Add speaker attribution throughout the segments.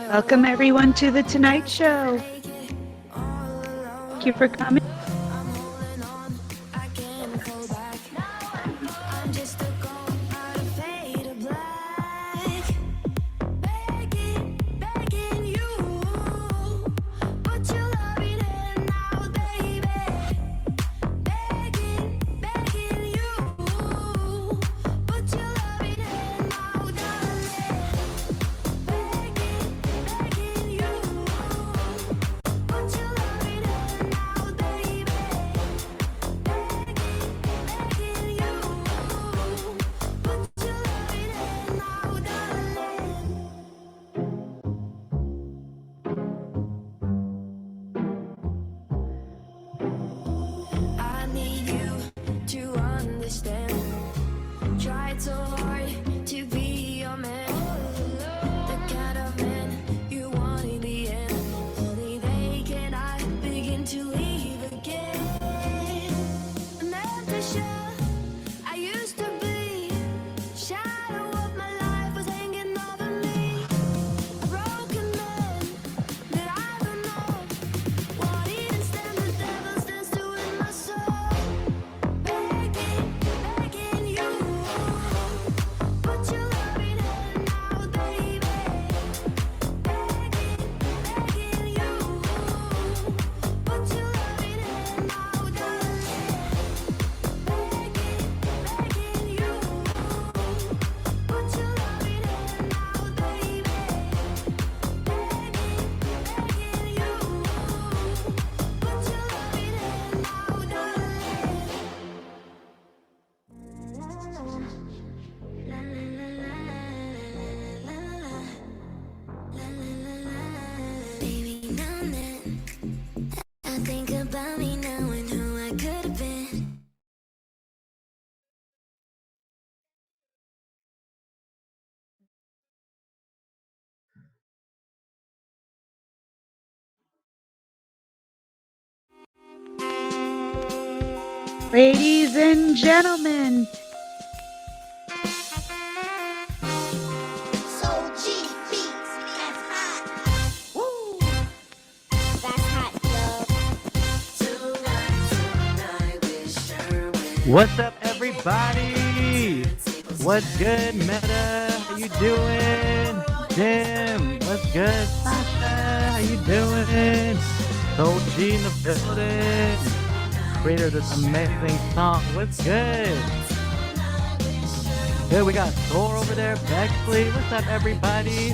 Speaker 1: Welcome everyone to the Tonight Show. Thank you for coming. Ladies and gentlemen,
Speaker 2: what's up, everybody? What's good, Meta? How you doing? Jim, what's good? Sasha, how you doing? Soul G in the building. Creator of this amazing song. What's good? Good, we got Thor over there. Bexley, what's up, everybody?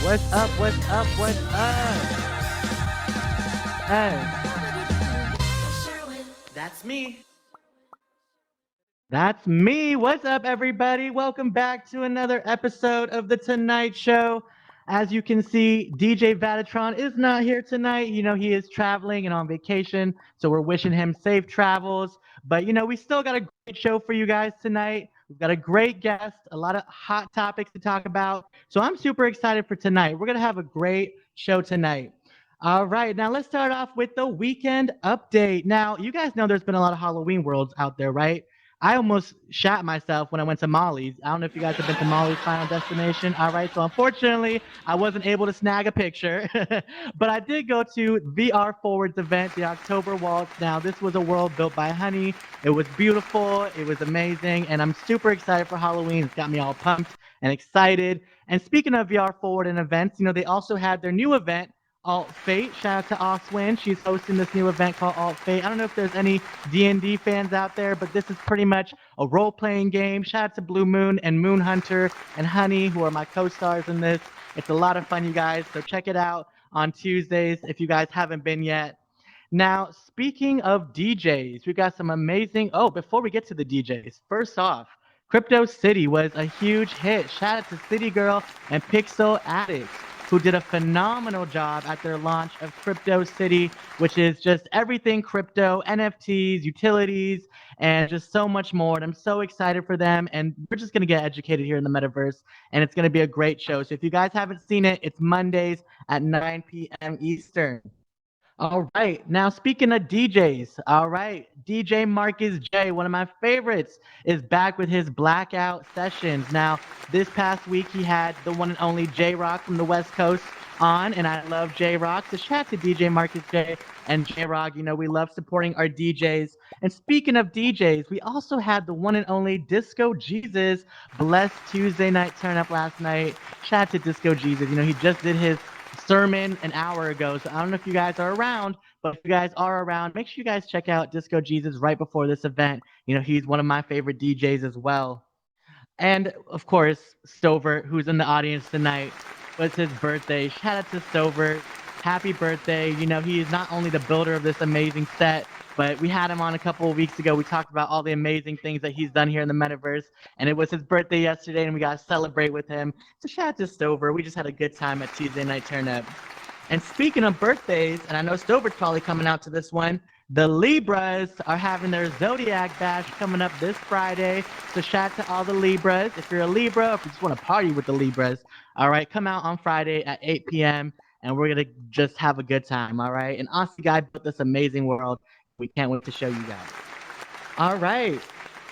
Speaker 2: What's up? What's up? What's up? Hey. That's me. That's me. What's up, everybody? Welcome back to another episode of The Tonight Show. As you can see, DJ Vaditron is not here tonight. You know, he is traveling and on vacation, so we're wishing him safe travels. But, you know, we still got a great show for you guys tonight. We've got a great guest, a lot of hot topics to talk about. So I'm super excited for tonight. We're going to have a great show tonight. All right, now let's start off with the weekend update. Now, you guys know there's been a lot of Halloween worlds out there, right? I almost shot myself when I went to Molly's. I don't know if you guys have been to Molly's Final Destination. All right, so unfortunately, I wasn't able to snag a picture. But I did go to VR Forward's event, the October Waltz. Now, this was a world built by Honey. It was beautiful. It was amazing. And I'm super excited for Halloween. It's got me all pumped and excited. And speaking of VR Forward and events, you know, they also had their new event, Alt Fate. Shout out to Oswin. She's hosting this new event called Alt Fate. I don't know if there's any D&D fans out there, but this is pretty much a role-playing game. Shout out to Blue Moon and Moon Hunter and Honey, who are my co-stars in this. It's a lot of fun, you guys, so check it out on Tuesdays if you guys haven't been yet. Now, speaking of DJs, we got some amazing... Oh, before we get to the DJs, first off, Crypto City was a huge hit. Shout out to City Girl and Pixel Addict. who did a phenomenal job at their launch of Crypto City, which is just everything crypto, NFTs, utilities, and just so much more. And I'm so excited for them. And we're just going to get educated here in the metaverse. And it's going to be a great show. So if you guys haven't seen it, it's Mondays at 9 p.m. Eastern. All right. Now, speaking of DJs, all right, DJ Marcus J, one of my favorites, is back with his blackout sessions. Now, this past week, he had the one and only J Rock from the West Coast on, and I love J Rock. So, shout out to DJ Marcus J and J Rock. You know, we love supporting our DJs. And speaking of DJs, we also had the one and only Disco Jesus blessed Tuesday night turn up last night. Shout out to Disco Jesus. You know, he just did his sermon an hour ago. So I don't know if you guys are around, but if you guys are around, make sure you guys check out Disco Jesus right before this event. You know, he's one of my favorite DJs as well. And of course, Stover, who's in the audience tonight, was his birthday. Shout out to Stover. Happy birthday. You know, he is not only the builder of this amazing set, but we had him on a couple of weeks ago. We talked about all the amazing things that he's done here in the metaverse. And it was his birthday yesterday, and we got to celebrate with him. So shout out to Stover. We just had a good time at Tuesday Night Turn Up. And speaking of birthdays, and I know Stover's probably coming out to this one, the Libras are having their Zodiac Bash coming up this Friday. So shout out to all the Libras. If you're a Libra, if you just want to party with the Libras, all right, come out on Friday at 8 p.m. and we're going to just have a good time, all right? And Aussie Guy built this amazing world. We can't wait to show you guys. All right.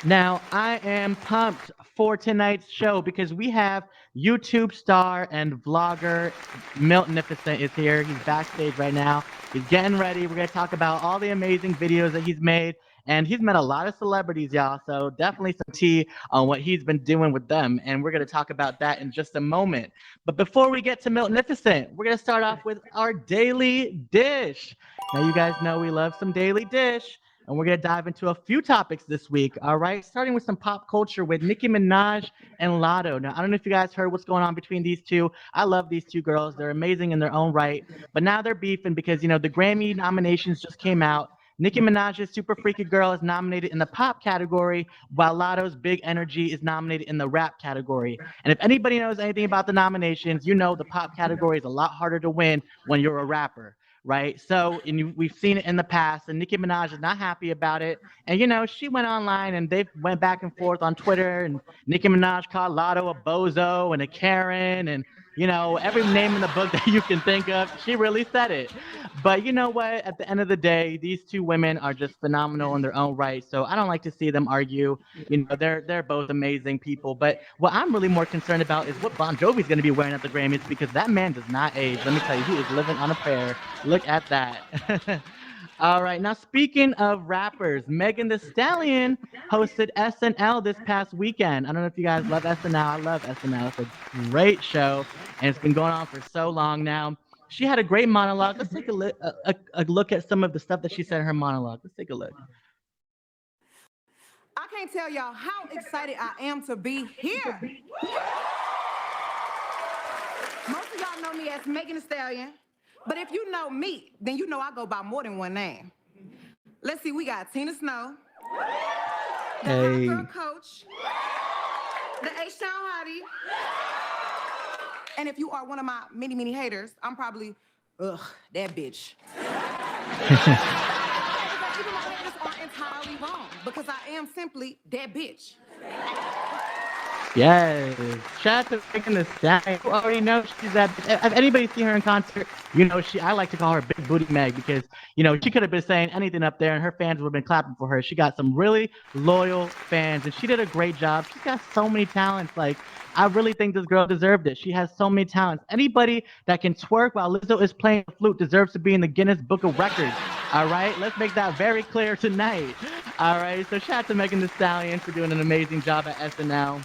Speaker 2: Now, I am pumped for tonight's show because we have YouTube star and vlogger Miltnificent is here. He's backstage right now. He's getting ready. We're going to talk about all the amazing videos that he's made. And he's met a lot of celebrities, y'all. So definitely some tea on what he's been doing with them. And we're going to talk about that in just a moment. But before we get to Miltnificent, we're going to start off with our Daily Dish. Now, you guys know we love some Daily Dish. And we're going to dive into a few topics this week, all right? Starting with some pop culture with Nicki Minaj and Lotto. Now, I don't know if you guys heard what's going on between these two. I love these two girls. They're amazing in their own right. But now they're beefing because, you know, the Grammy nominations just came out. Nicki Minaj's Super Freaky Girl is nominated in the pop category, while Lotto's Big Energy is nominated in the rap category. And if anybody knows anything about the nominations, you know the pop category is a lot harder to win when you're a rapper. Right. So we've seen it in the past, and Nicki Minaj is not happy about it. And, you know, she went online and they went back and forth on Twitter, and Nicki Minaj called Lotto a bozo and a Karen and, you know, every name in the book that you can think of. She really said it. But you know what? At the end of the day, these two women are just phenomenal in their own right. So I don't like to see them argue. You know, they're both amazing people. But what I'm really more concerned about is what Bon Jovi's going to be wearing at the Grammys, because that man does not age. Let me tell you, he is living on a prayer. Look at that. All right. Now, speaking of rappers, Megan Thee Stallion hosted SNL this past weekend. I don't know if you guys love SNL. I love SNL. It's a great show, and it's been going on for so long now. She had a great monologue. Let's take a look at some of the stuff that she said in her monologue. Let's take a look.
Speaker 3: I can't tell y'all how excited I am to be here. Most of y'all know me as Megan Thee Stallion, but if you know me, then you know I go by more than one name. Let's see, we got Tina Snow, the Hot Girl Coach, the H-Town Hottie, and if you are one of my many, many haters, I'm probably, that bitch. Even my haters are entirely wrong, because I am simply that bitch.
Speaker 2: Yes. Shout out to Megan Thee Stallion. You already know she's that. If anybody's seen her in concert, you know I like to call her Big Booty Meg, because, you know, she could have been saying anything up there and her fans would have been clapping for her. She got some really loyal fans, and she did a great job. She's got so many talents. Like, I really think this girl deserved it. She has so many talents. Anybody that can twerk while Lizzo is playing the flute deserves to be in the Guinness Book of Records. All right? Let's make that very clear tonight. All right? So shout out to Megan Thee Stallion for doing an amazing job at SNL.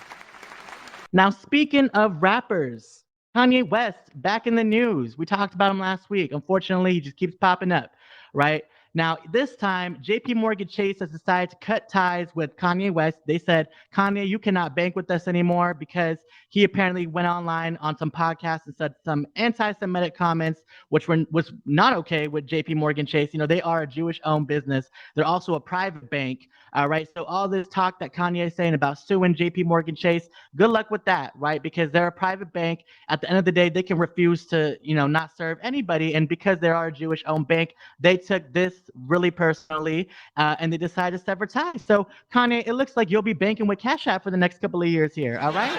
Speaker 2: Now, speaking of rappers, Kanye West back in the news. We talked about him last week. Unfortunately, he just keeps popping up, right? Now, this time, JP Morgan Chase has decided to cut ties with Kanye West. They said, Kanye, you cannot bank with us anymore, because he apparently went online on some podcasts and said some anti-Semitic comments, which was not okay with JP Morgan Chase. You know, they are a Jewish-owned business. They're also a private bank. All right. So all this talk that Kanye is saying about suing JP Morgan Chase, good luck with that, right? Because they're a private bank. At the end of the day, they can refuse to, not serve anybody. And because they are a Jewish-owned bank, they took this really personally, and they decided to sever ties. So Kanye, it looks like you'll be banking with Cash App for the next couple of years here. All right.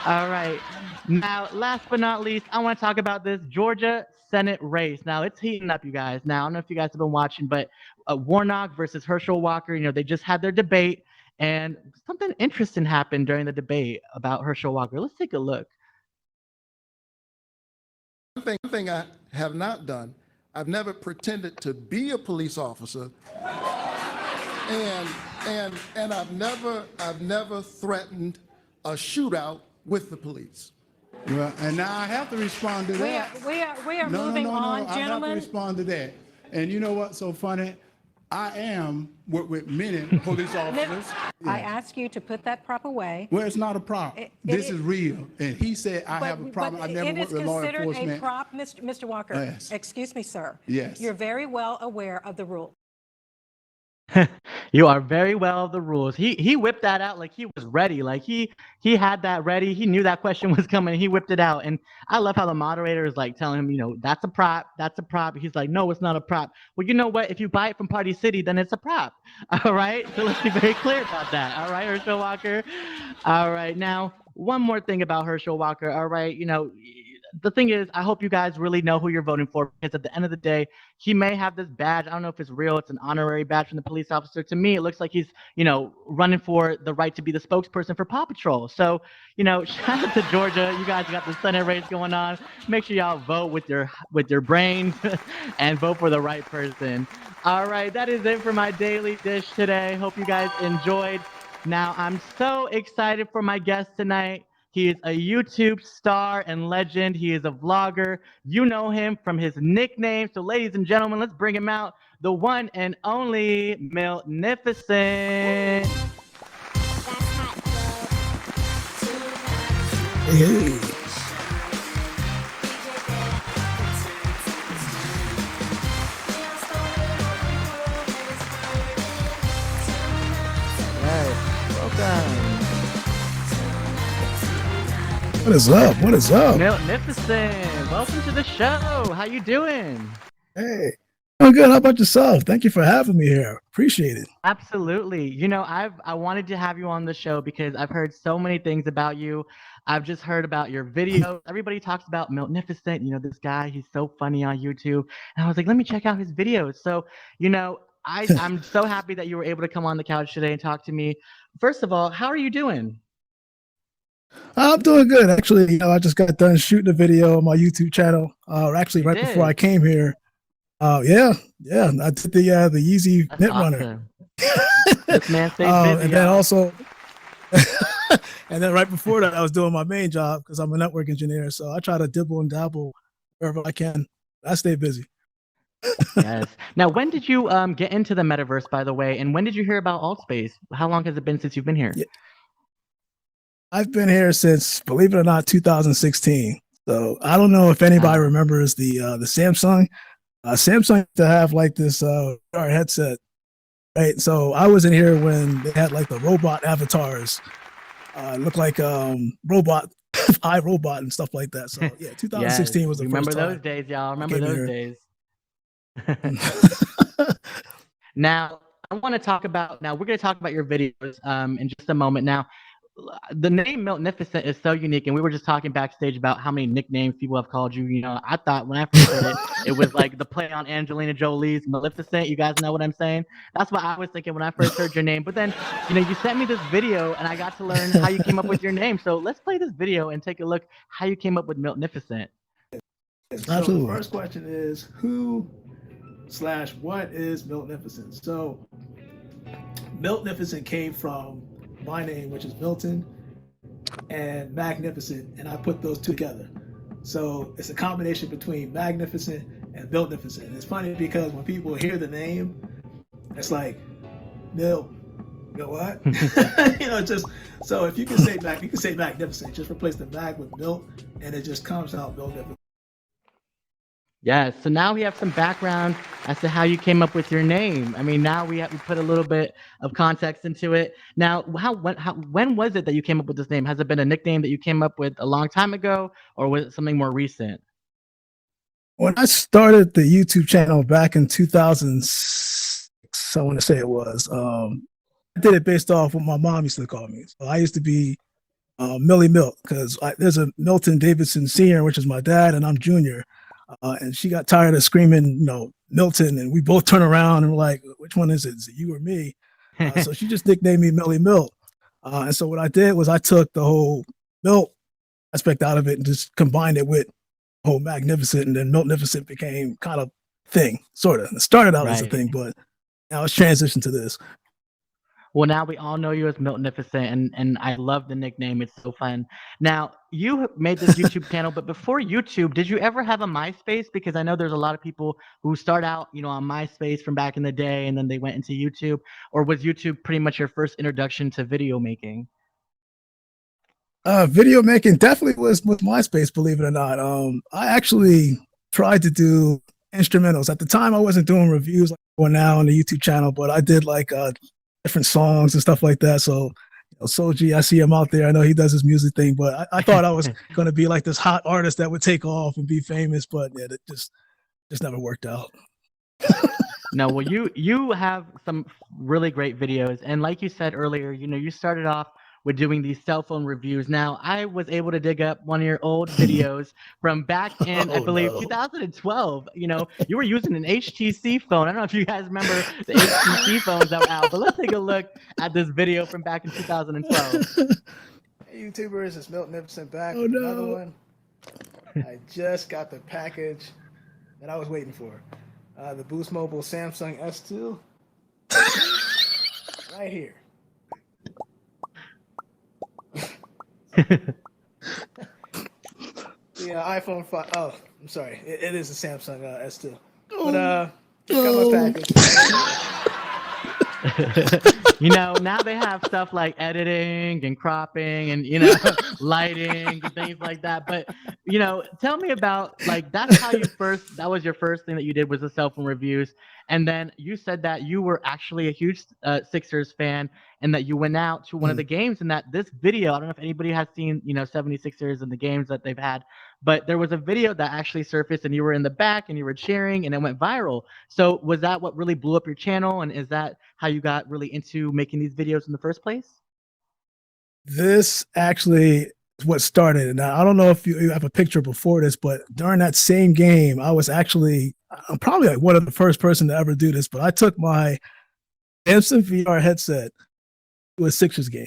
Speaker 2: All right. Now, last but not least, I want to talk about this Georgia Senate race. Now, it's heating up, you guys. Now, I don't know if you guys have been watching, but Warnock versus Herschel Walker, they just had their debate, and something interesting happened during the debate about Herschel Walker. Let's take a look.
Speaker 4: One thing I have not done, I've never pretended to be a police officer, and I've never threatened a shootout with the police.
Speaker 5: Well, and now I have to respond to that.
Speaker 6: We are moving on,
Speaker 5: I have
Speaker 6: gentlemen.
Speaker 5: to respond to that. And you know what's so funny? I am with many police officers.
Speaker 6: I ask you to put that prop away.
Speaker 5: Well, it's not a prop. This is real. And he said I have a problem. I never worked with law enforcement.
Speaker 6: It is considered a prop, Mr. Walker.
Speaker 5: Yes.
Speaker 6: Excuse me, sir.
Speaker 5: Yes.
Speaker 6: You're very well aware of the rule.
Speaker 2: You are very well of the rules. He whipped that out like he was ready. Like he had that ready. He knew that question was coming. He whipped it out. And I love how the moderator is like telling him, that's a prop. That's a prop. He's like, no, it's not a prop. Well, you know what? If you buy it from Party City, then it's a prop. All right. So let's be very clear about that. All right, Herschel Walker. All right. Now, one more thing about Herschel Walker. All right. The thing is, I hope you guys really know who you're voting for, because at the end of the day, he may have this badge. I don't know if it's real. It's an honorary badge from the police officer. To me, it looks like he's, running for the right to be the spokesperson for Paw Patrol. So, shout out to Georgia. You guys got the Senate race going on. Make sure y'all vote with your brains and vote for the right person. All right, that is it for my daily dish today. Hope you guys enjoyed. Now, I'm so excited for my guest tonight. He is a YouTube star and legend. He is a vlogger. You know him from his nickname. So ladies and gentlemen, let's bring him out. The one and only Miltnificent.
Speaker 7: Hey.
Speaker 2: Welcome.
Speaker 7: What is up? What is up?
Speaker 2: Miltnificent, welcome to the show. How you doing?
Speaker 7: Hey, I'm good. How about yourself? Thank you for having me here. Appreciate it.
Speaker 2: Absolutely. I wanted to have you on the show because I've heard so many things about you. I've just heard about your videos. Everybody talks about Miltnificent. This guy, he's so funny on YouTube. And I was like, let me check out his videos. So, I'm so happy that you were able to come on the couch today and talk to me. First of all, how are you doing?
Speaker 7: I'm doing good. Actually, I just got done shooting a video on my YouTube channel. Actually, right before I came here. Yeah. I did the Yeezy
Speaker 2: That's
Speaker 7: Knit
Speaker 2: awesome.
Speaker 7: Runner.
Speaker 2: This man stays busy.
Speaker 7: And then also, and then right before that, I was doing my main job because I'm a network engineer. So I try to dibble and dabble wherever I can. I stay busy.
Speaker 2: Yes. Now, when did you get into the metaverse, by the way? And when did you hear about AltSpace? How long has it been since you've been here?
Speaker 7: Yeah. I've been here since, believe it or not, 2016. So I don't know if anybody remembers the Samsung. Samsung used to have like this VR headset, right? So I was in here when they had like the robot avatars, looked like robot, iRobot and stuff like that. So yeah, 2016
Speaker 2: Yes,
Speaker 7: was the
Speaker 2: remember
Speaker 7: first time.
Speaker 2: those days, y'all. Remember
Speaker 7: came
Speaker 2: those
Speaker 7: here.
Speaker 2: days. Now, I want to talk about. Now, we're going to talk about your videos in just a moment. Now, the name Miltnificent is so unique, and we were just talking backstage about how many nicknames people have called you. I thought when I first heard it, it was like the play on Angelina Jolie's Maleficent. You guys know what I'm saying? That's what I was thinking when I first heard your name. But then, you sent me this video, and I got to learn how you came up with your name. So let's play this video and take a look how you came up with Miltnificent.
Speaker 5: So the first question is, who/what is Miltnificent? So Miltnificent came from my name, which is Milton, and Magnificent, and I put those two together. So it's a combination between Magnificent and Miltnificent. And it's funny because when people hear the name, it's like, what? Just so if you can say you can say Magnificent, just replace the Mag with Milt, and it just comes out Miltnificent.
Speaker 2: Yes. So now we have some background as to how you came up with your name. I mean, now we put a little bit of context into it. Now, when was it that you came up with this name? Has it been a nickname that you came up with a long time ago, or was it something more recent?
Speaker 7: When I started the YouTube channel back in 2006, I want to say it was, I did it based off what my mom used to call me. So I used to be Millie Milt, because there's a Milton Davidson Sr., which is my dad, and I'm Junior. And she got tired of screaming, Milton, and we both turn around and we're like, which one is it? Is it you or me? So she just nicknamed me Millie Milt. And so what I did was I took the whole Milt aspect out of it and just combined it with the whole Magnificent, and then Miltnificent became kind of thing, sort of. It started out as a
Speaker 2: Right.
Speaker 7: thing, but now it's transitioned to this.
Speaker 2: Well, now we all know you as Miltnificent, and I love the nickname. It's so fun. Now, you made this YouTube channel, but before YouTube, did you ever have a MySpace? Because I know there's a lot of people who start out, on MySpace from back in the day, and then they went into YouTube. Or was YouTube pretty much your first introduction to video making?
Speaker 7: Video making definitely was MySpace, believe it or not. I actually tried to do instrumentals. At the time, I wasn't doing reviews like we're now on the YouTube channel, but I did like different songs and stuff like that. So, Soji, I see him out there. I know he does his music thing, but I thought I was going to be like this hot artist that would take off and be famous, but yeah, that just never worked out.
Speaker 2: No, well, you have some really great videos, and like you said earlier, you started off with doing these cell phone reviews. Now, I was able to dig up one of your old videos from back in, I believe,
Speaker 7: no.
Speaker 2: 2012. You were using an HTC phone. I don't know if you guys remember the HTC phones that were out, but let's take a look at this video from back in 2012.
Speaker 5: Hey, YouTubers, it's Miltnificent back
Speaker 7: Oh,
Speaker 5: with
Speaker 7: no.
Speaker 5: another one. I just got the package that I was waiting for. The Boost Mobile Samsung S2. Right here. The iPhone 5. Oh, I'm sorry. It is a Samsung S2. But got my package.
Speaker 2: Now they have stuff like editing and cropping and lighting and things like that. But tell me about, like, that was your first thing that you did, was the cell phone reviews. And then you said that you were actually a huge Sixers fan, and that you went out to one of the games, and that this video, I don't know if anybody has seen 76ers and the games that they've had, but there was a video that actually surfaced, and you were in the back and you were cheering, and it went viral. So was that what really blew up your channel, and is that how you got really into making these videos in the first place?
Speaker 7: This actually is what started. And I don't know if you have a picture before this, but during that same game, I'm probably like one of the first person to ever do this, but I took my Samsung VR headset to a Sixers game,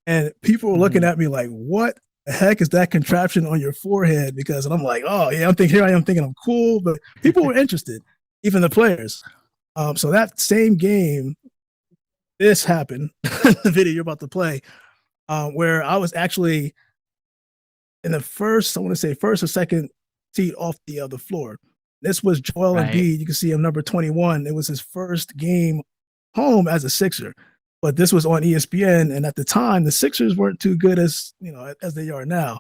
Speaker 7: and people were looking at me like, what the heck is that contraption on your forehead? And I'm like, oh yeah, here I am thinking I'm cool, but people were interested, even the players. So that same game, this happened, the video you're about to play, where I was actually in the first or second seat off the floor. This was Joel Embiid. You can see him, number 21. It was his first game home as a Sixer, but this was on ESPN. And at the time, the Sixers weren't too good as they are now.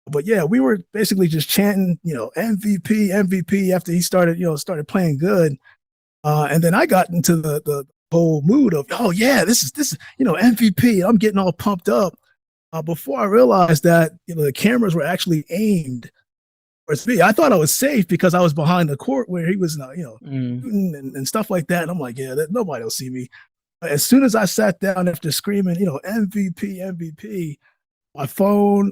Speaker 7: But yeah, we were basically just chanting, MVP, MVP after he started playing good. And then I got into the whole mood of, oh yeah, this is MVP. I'm getting all pumped up. Before I realized that the cameras were actually aimed towards me. I thought I was safe because I was behind the court where he was, shooting and stuff like that. And I'm like, yeah, nobody will see me. But as soon as I sat down after screaming, MVP, MVP, my phone,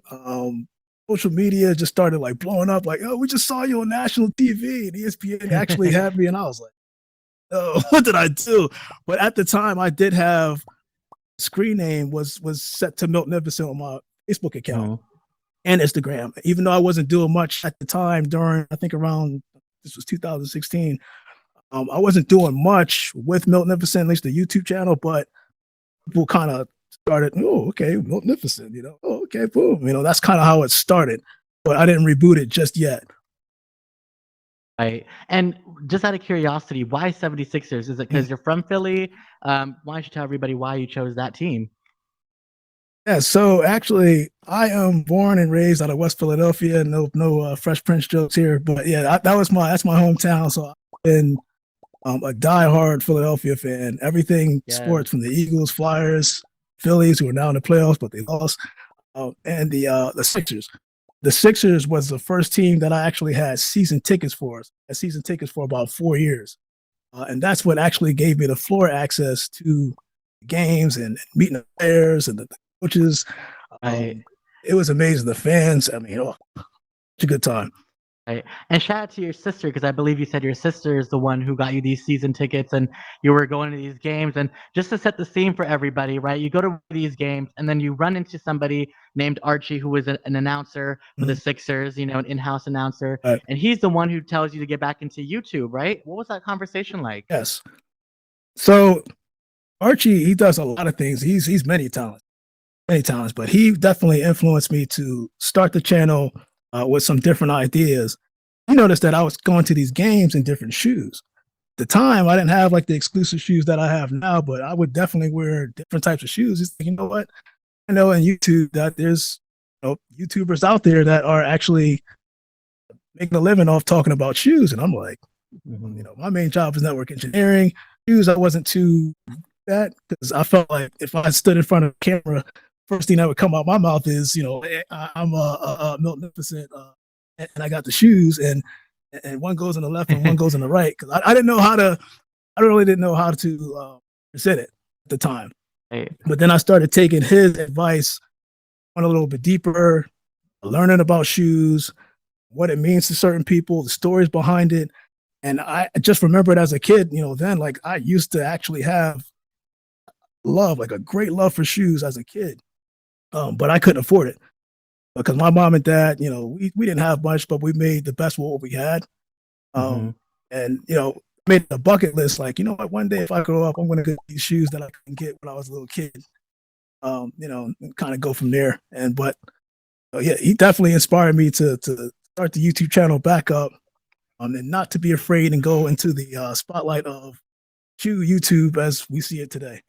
Speaker 7: social media just started like blowing up. Like, oh, we just saw you on national TV, and ESPN actually had me, and I was like, oh, what did I do? But at the time, I did have screen name was set to Miltnificent on my Facebook account and Instagram. Even though I wasn't doing much at the time during, I think around, this was 2016, I wasn't doing much with Miltnificent, at least the YouTube channel, but people kind of started, oh, okay, Miltnificent, oh, okay, boom. That's kind of how it started, but I didn't reboot it just yet.
Speaker 2: Right. And just out of curiosity, why 76ers? Is it because you're from Philly? Why don't you tell everybody why you chose that team?
Speaker 7: Yeah, so actually, I am born and raised out of West Philadelphia. No Fresh Prince jokes here, but yeah, that's my hometown. So I've been a diehard Philadelphia fan. Everything
Speaker 2: Yes.
Speaker 7: sports, from the Eagles, Flyers, Phillies, who are now in the playoffs, but they lost, and the Sixers. The Sixers was the first team that I actually had season tickets for. I had season tickets for about 4 years, and that's what actually gave me the floor access to games and meeting the players and the coaches.
Speaker 2: Right.
Speaker 7: It was amazing. The fans. I mean, it's a good time.
Speaker 2: Right. And shout out to your sister, because I believe you said your sister is the one who got you these season tickets and you were going to these games. And just to set the scene for everybody, right? You go to these games and then you run into somebody named Archie, who was an announcer for the Sixers, an in-house announcer.
Speaker 7: Right.
Speaker 2: And he's the one who tells you to get back into YouTube, right? What was that conversation like?
Speaker 7: Yes. So Archie, he does a lot of things. He's many talents, but he definitely influenced me to start the channel with some different ideas. You noticed that I was going to these games in different shoes. At the time, I didn't have like the exclusive shoes that I have now, but I would definitely wear different types of shoes. It's like, you know what? I know in YouTube that there's YouTubers out there that are actually making a living off talking about shoes. And I'm like, my main job is network engineering. Shoes, I wasn't too that, because I felt like if I stood in front of a camera, first thing that would come out my mouth is, I'm a Miltnificent, and I got the shoes, and one goes on the left and one goes on the right, because I really didn't know how to present it at the time.
Speaker 2: Right.
Speaker 7: But then I started taking his advice on a little bit deeper, learning about shoes, what it means to certain people, the stories behind it. And I just remembered as a kid, then like I used to actually have like a great love for shoes as a kid. But I couldn't afford it because my mom and dad, we didn't have much, but we made the best with what we had. And, made a bucket list, like, what, one day if I grow up, I'm going to get these shoes that I couldn't get when I was a little kid, and kind of go from there. But yeah, he definitely inspired me to start the YouTube channel back up, and not to be afraid and go into the spotlight of YouTube as we see it today.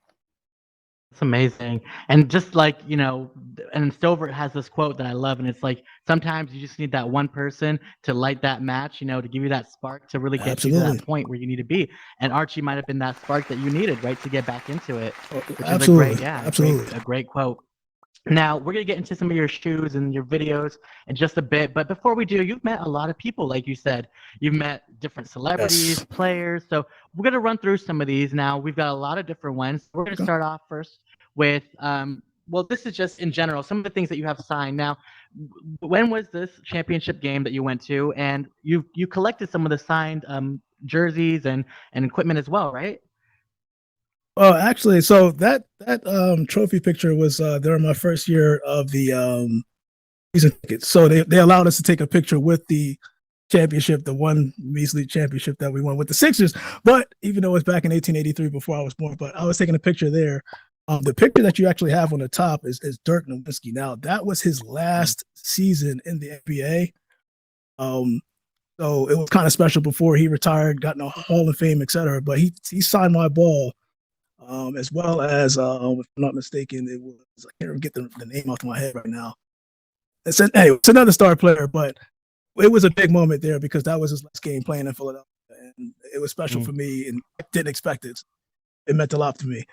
Speaker 2: It's amazing. And just like, and Stover has this quote that I love, and it's like, sometimes you just need that one person to light that match, to give you that spark to really get you to that point where you need to be. And Archie might have been that spark that you needed, right, to get back into it. Which
Speaker 7: Absolutely.
Speaker 2: is a great quote. Now, we're going to get into some of your shoes and your videos in just a bit. But before we do, you've met a lot of people, like you said. You've met different celebrities, players. So we're going to run through some of these now. We've got a lot of different ones. We're going to start off first with, this is just in general, some of the things that you have signed. Now, when was this championship game that you went to? And you collected some of the signed jerseys and equipment as well, right?
Speaker 7: Well, actually, so that trophy picture was during my first year of the season tickets. So they allowed us to take a picture with the championship, the one measly championship that we won with the Sixers. But even though it was back in 1883 before I was born, but I was taking a picture there. The picture that you actually have on the top is Dirk Nowitzki. Now, that was his last season in the NBA. So it was kind of special before he retired, got in a Hall of Fame, etc. But he signed my ball. As well as, if I'm not mistaken, it was, I can't even get the name off my head right now. Anyway, it's another star player, but it was a big moment there because that was his last game playing in Philadelphia, and it was special for me, and I didn't expect it. It meant a lot to me.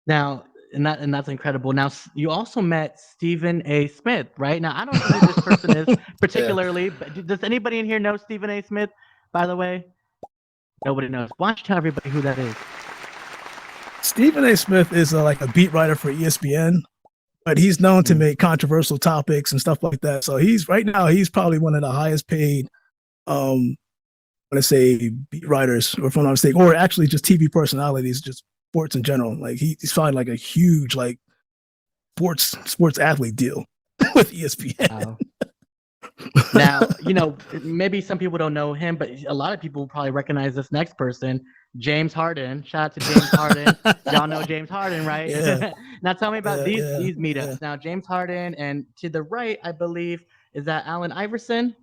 Speaker 2: Now, and that's incredible. Now, you also met Stephen A. Smith, right? Now, I don't know who this person is particularly, but does anybody in here know Stephen A. Smith, by the way? Nobody knows. Why don't you tell everybody who that is?
Speaker 7: Stephen A. Smith is like a beat writer for ESPN, but he's known to make controversial topics and stuff like that. So he's probably one of the highest paid, let's say, beat writers, or if I'm not mistaken, or actually just TV personalities, just sports in general. Like he's signed like a huge like sports athlete deal with ESPN.
Speaker 2: Wow. Now, maybe some people don't know him, but a lot of people will probably recognize this next person, James Harden. Shout out to James Harden. Y'all know James Harden, right?
Speaker 7: Yeah.
Speaker 2: Now tell me about these meetups. Yeah. Now, James Harden, and to the right, I believe, is that Allen Iverson?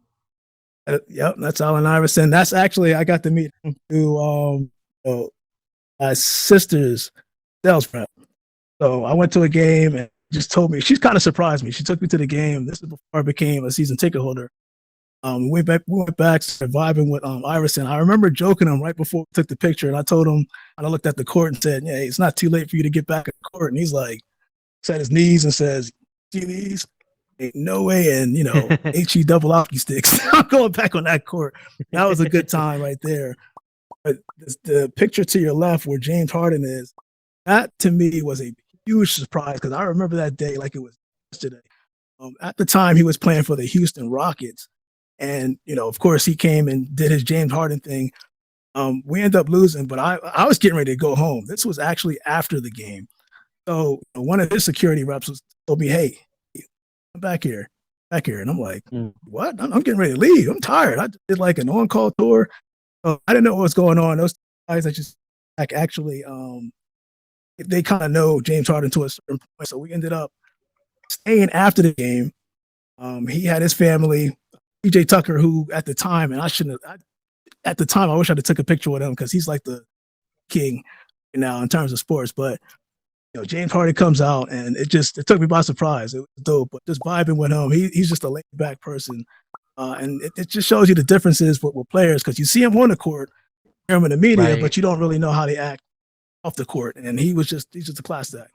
Speaker 7: Yep, that's Allen Iverson. That's actually, I got to meet him through my sister's sales rep. So I went to a game and just told me, she's kind of surprised me. She took me to the game. This is before I became a season ticket holder. We went back, started vibing with Iverson. I remember joking him right before we took the picture, and I told him, and I looked at the court and said, "Yeah, it's not too late for you to get back at the court." And he's like, set his knees and says, "See these? Ain't no way." And HE double hockey sticks. I'm going back on that court. That was a good time right there. But the picture to your left where James Harden is, that to me was a huge surprise because I remember that day like it was yesterday. At the time, he was playing for the Houston Rockets. And, of course, he came and did his James Harden thing. We ended up losing, but I was getting ready to go home. This was actually after the game. So one of his security reps told me, "Hey, come back here. And I'm like, "What? I'm getting ready to leave. I'm tired. I did like an on-call tour." So I didn't know what was going on. Those guys that just actually, they kind of know James Harden to a certain point. So we ended up staying after the game. He had his family. DJ Tucker, who at the time, and I shouldn't have, at the time, I wish I'd have took a picture with him because he's like the king now in terms of sports. But James Harden comes out, and it took me by surprise. It was dope, but just vibing with him, he's just a laid back person, and it just shows you the differences with players because you see him on the court, hear him in the media, but you don't really know how they act off the court. And he's just a class act.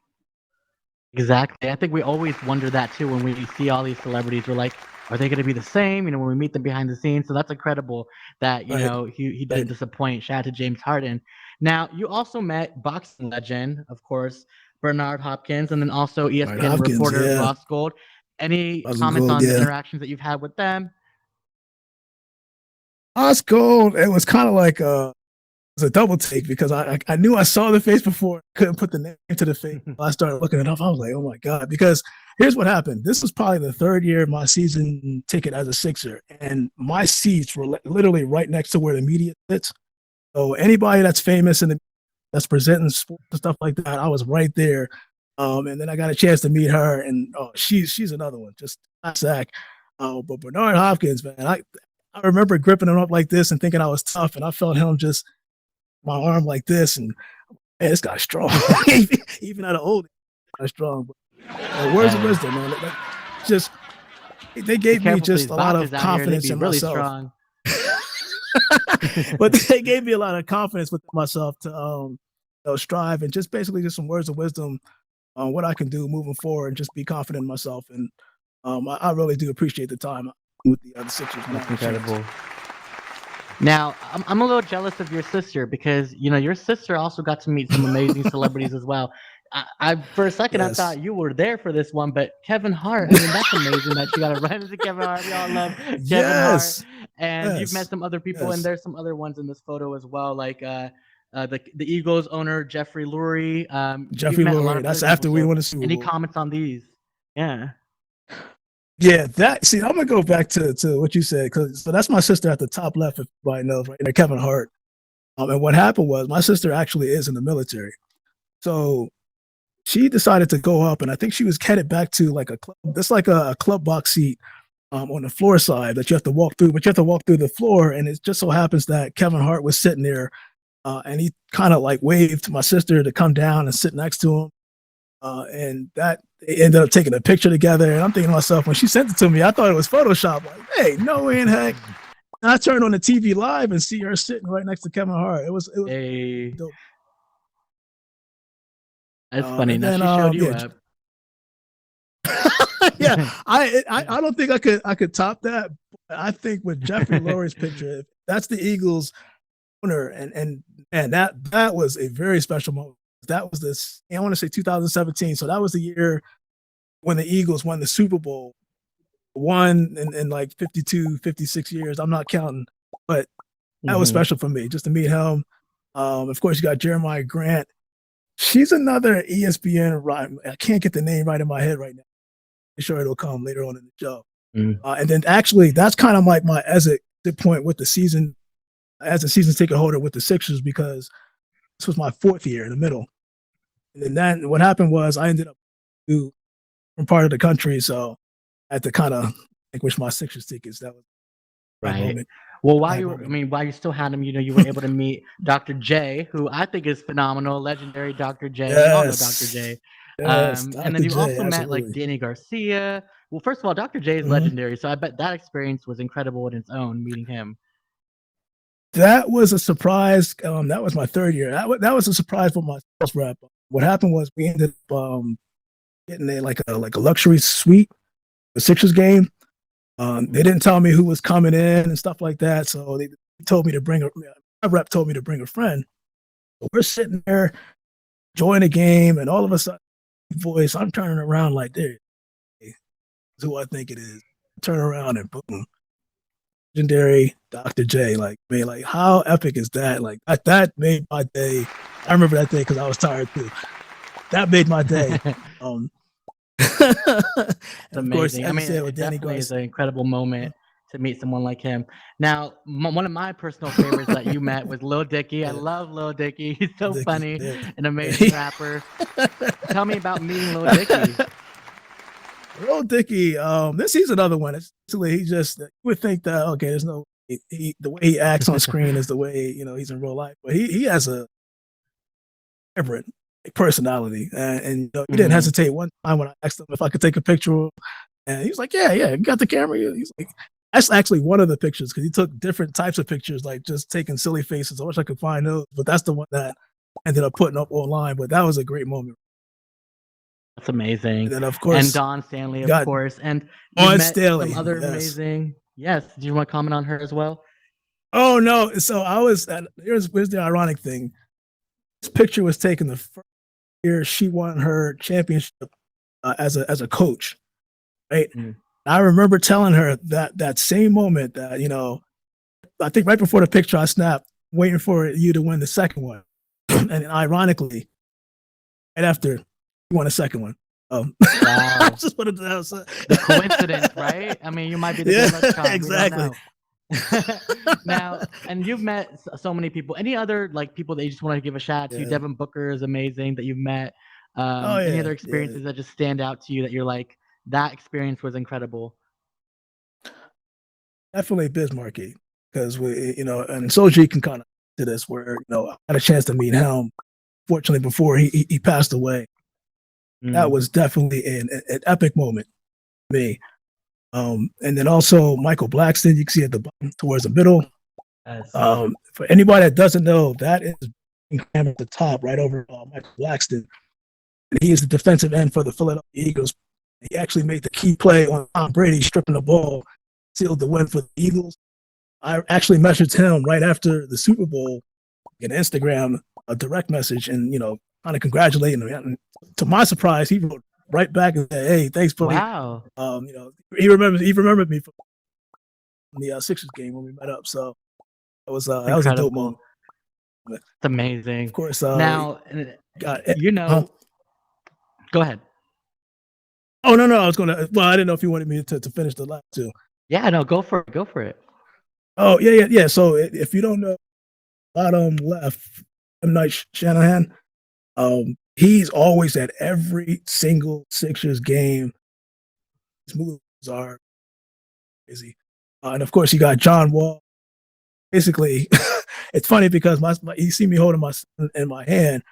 Speaker 2: Exactly. I think we always wonder that too when we see all these celebrities. We're like, are they going to be the same? When we meet them behind the scenes. So that's incredible that he didn't disappoint. Shout out to James Harden. Now you also met boxing legend, of course, Bernard Hopkins, and then also ESPN reporter Ross Gold. Any comments on the interactions that you've had with them?
Speaker 7: Ross Gold, it was kind of like it was a double take because I knew I saw the face before, couldn't put the name to the face. I started looking it up. I was like, oh my God, because here's what happened. This was probably the third year of my season ticket as a Sixer, and my seats were literally right next to where the media sits. So anybody that's famous and that's presenting sports and stuff like that, I was right there. And then I got a chance to meet her, and she's another one, just Zach. But Bernard Hopkins, man, I remember gripping him up like this and thinking I was tough, and I felt him just my arm like this, and man, this guy's strong. Even at an old age, strong. But words of wisdom, man. Just they gave me just a lot of confidence in myself.
Speaker 2: Strong.
Speaker 7: But they gave me a lot of confidence with myself to strive and just basically just some words of wisdom on what I can do moving forward and just be confident in myself. And I really do appreciate the time with the other Sixers.
Speaker 2: That's incredible. Now, I'm a little jealous of your sister because, your sister also got to meet some amazing celebrities as well. I for a second, I thought you were there for this one, but Kevin Hart, that's amazing that you got to run into Kevin Hart. We all love Kevin Hart. And you've met some other people, and there's some other ones in this photo as well, like the Eagles owner, Jeffrey Lurie.
Speaker 7: Jeffrey Lurie, that's after we won the Super Bowl.
Speaker 2: Any comments on these? Yeah.
Speaker 7: Yeah, I'm gonna go back to what you said so that's my sister at the top left, if everybody knows, right there, Kevin Hart. And what happened was my sister actually is in the military, so she decided to go up, and I think she was headed back to like a club. That's like a club box seat on the floor side that you have to walk through, but you have to walk through the floor, and it just so happens that Kevin Hart was sitting there, and he kind of like waved to my sister to come down and sit next to him. And that they ended up taking a picture together. And I'm thinking to myself, when she sent it to me, I thought it was Photoshop. Like, hey, no way in heck. And I turned on the TV live and see her sitting right next to Kevin Hart. It was dope.
Speaker 2: That's funny. Now she showed you up.
Speaker 7: Yeah, I don't think I could top that. I think with Jeffrey Lurie's picture, that's the Eagles owner, and that was a very special moment. That was I want to say 2017. So that was the year when the Eagles won the Super Bowl, won in like 52, 56 years. I'm not counting, but that was special for me just to meet him. Of course, you got Jeremiah Grant. She's another ESPN. I can't get the name right in my head right now. I'm sure it'll come later on in the show. And then actually, that's kind of like my exit point with the season as a season ticket holder with the Sixers, because this was my fourth year in the middle. And then what happened was I ended up from part of the country, so I had to kind of relinquish my Sixers tickets. That was
Speaker 2: right.
Speaker 7: Moment.
Speaker 2: Well, while you still had him, you were able to meet Dr. J, who I think is phenomenal, legendary Dr. J.
Speaker 7: Yes.
Speaker 2: We all know Dr. J.
Speaker 7: Yes,
Speaker 2: And then
Speaker 7: Dr.
Speaker 2: you've
Speaker 7: J,
Speaker 2: also met like
Speaker 7: absolutely.
Speaker 2: Danny Garcia. Well, first of all, Dr. J is
Speaker 7: Mhm.
Speaker 2: legendary, so I bet that experience was incredible in its own, meeting him.
Speaker 7: That was a surprise. That was my third year. That was a surprise for my sales rep. What happened was we ended up getting like a luxury suite, the Sixers game. They didn't tell me who was coming in and stuff like that, so they told me to bring my rep told me to bring a friend. So we're sitting there enjoying the game, and all of a sudden, voice, I'm turning around like, there, is who I think it is. Turn around and boom, legendary Dr. J. Like, man, like how epic is that? Like that made my day. I remember that day because I was tired too. That made my day. And
Speaker 2: It's
Speaker 7: of course,
Speaker 2: amazing.
Speaker 7: as
Speaker 2: I
Speaker 7: you
Speaker 2: mean,
Speaker 7: said, with
Speaker 2: it
Speaker 7: Danny
Speaker 2: definitely is
Speaker 7: Garcia.
Speaker 2: an incredible moment to meet someone like him. Now, one of my personal favorites that you met was Lil Dicky. I love Lil Dicky. He's so
Speaker 7: Dicky,
Speaker 2: funny,
Speaker 7: yeah.
Speaker 2: an amazing rapper. Tell me about meeting Lil Dicky.
Speaker 7: Lil Dicky, he's another one. It's basically he just you would think that okay, there's no the way he acts on screen is the way he's in real life, but he has a vibrant personality, and he didn't hesitate one time when I asked him if I could take a picture of him, and he was like, yeah, you got the camera. He's like, that's actually one of the pictures because he took different types of pictures, like just taking silly faces. I wish I could find those, but that's the one that I ended up putting up online. But that was a great moment.
Speaker 2: That's amazing.
Speaker 7: And then of
Speaker 2: And
Speaker 7: corise
Speaker 2: Dawn Stanley, of
Speaker 7: got
Speaker 2: course. And you
Speaker 7: Dawn
Speaker 2: met
Speaker 7: Staley.
Speaker 2: some other
Speaker 7: Yes.
Speaker 2: amazing. Yes. Do you want to comment on her as well?
Speaker 7: Oh no! So I was. Here's the ironic thing. This picture was taken the first year she won her championship as a coach, right? I remember telling her that same moment that I think right before the picture I snapped, waiting for you to win the second one, and ironically, right after you won the second one.
Speaker 2: Wow.
Speaker 7: I just wanted to
Speaker 2: the coincidence, right? I mean, you might be the good luck charm.
Speaker 7: exactly.
Speaker 2: Now, and you've met so many people. Any other like people that you just want to give a shout out to?
Speaker 7: Yeah.
Speaker 2: Devin Booker is amazing that you've met.
Speaker 7: Oh,
Speaker 2: Any
Speaker 7: yeah,
Speaker 2: other
Speaker 7: yeah.
Speaker 2: experiences that just stand out to you that you're like, that experience was incredible?
Speaker 7: Definitely Bismarcky, because and Soji can kind of do this where I had a chance to meet him. Fortunately, before he passed away, that was definitely an epic moment for me. And then also Michael Blackston, you can see at the bottom towards the middle.
Speaker 2: Yes.
Speaker 7: For anybody that doesn't know, that is at the top, right over Michael Blackston. And he is the defensive end for the Philadelphia Eagles. He actually made the key play on Tom Brady stripping the ball, sealed the win for the Eagles. I actually messaged him right after the Super Bowl in Instagram, a direct message, and kind of congratulating him. And to my surprise, he wrote right back and said, "Hey, thanks, buddy."
Speaker 2: Wow.
Speaker 7: He remembered me from the Sixers game when we met up. So that was a dope moment.
Speaker 2: It's amazing.
Speaker 7: Of course.
Speaker 2: Now, go ahead.
Speaker 7: Oh no, I was gonna. Well, I didn't know if you wanted me to finish the last two.
Speaker 2: Yeah, no, go for it. Go for it.
Speaker 7: Oh yeah. So if you don't know, bottom left, M. Night Shanahan, he's always at every single Sixers game. His moves are crazy, and of course you got John Wall. Basically, it's funny because you see me holding my son in my hand,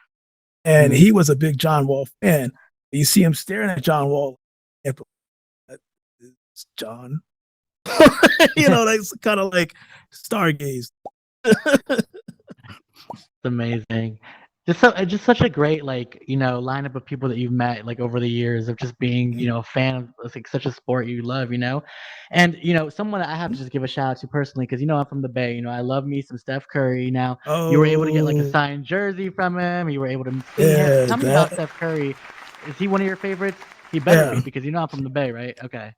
Speaker 7: and he was a big John Wall fan. You see him staring at John Wall, and it's John. That's kind of like stargaze.
Speaker 2: It's amazing. Just such a great lineup of people that you've met over the years of just being a fan of like such a sport you love, and someone that I have to just give a shout out to personally because I'm from the Bay. I love me some Steph Curry. Now you were able to get a signed jersey from him. You were able to see him. Tell me about Steph Curry. Is he one of your favorites? He better be because I'm from the Bay, right? Okay.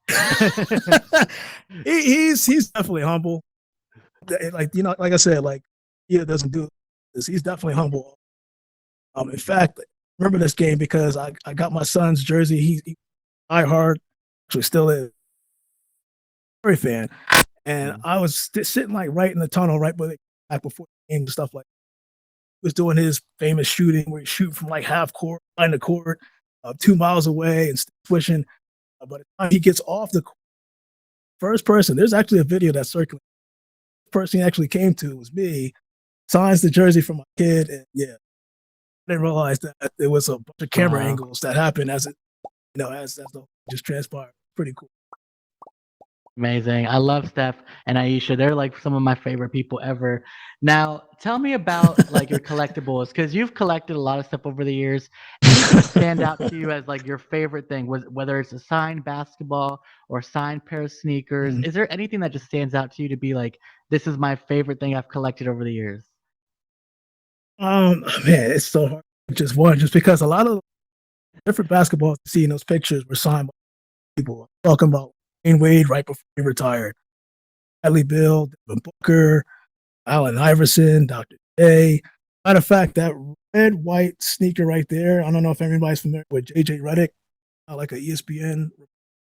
Speaker 7: he's definitely humble. Like I said, he doesn't do this. He's definitely humble. In fact, I remember this game because I got my son's jersey. He diehard, actually still is, very fan, and I was sitting right in the tunnel right before the game and stuff like. He was doing his famous shooting where he shoot from half court, behind the court, 2 miles away, and swishing. By the time he gets off the court, first person, there's actually a video that's circulating. The person he actually came to was me. Signs the jersey for my kid, and didn't realize that there was a bunch of camera
Speaker 2: Wow.
Speaker 7: angles that happened as it, as the just transpired. Pretty cool.
Speaker 2: Amazing. I love Steph and Aisha. They're like some of my favorite people ever. Now, tell me about like your collectibles because you've collected a lot of stuff over the years. Anything stand out to you as like your favorite thing? Was whether it's a signed basketball or a signed pair of sneakers?
Speaker 7: Mhm.
Speaker 2: Is there anything that just stands out to you to be like, this is my favorite thing I've collected over the years?
Speaker 7: Man, it's so hard. Just because a lot of different basketballs you see in those pictures were signed by people. Talking about Wayne Wade right before he retired, Bradley Beal, Devin Booker, Allen Iverson, Dr. J. Matter of fact, that red white sneaker right there. I don't know if everybody's familiar with JJ Redick, like an ESPN.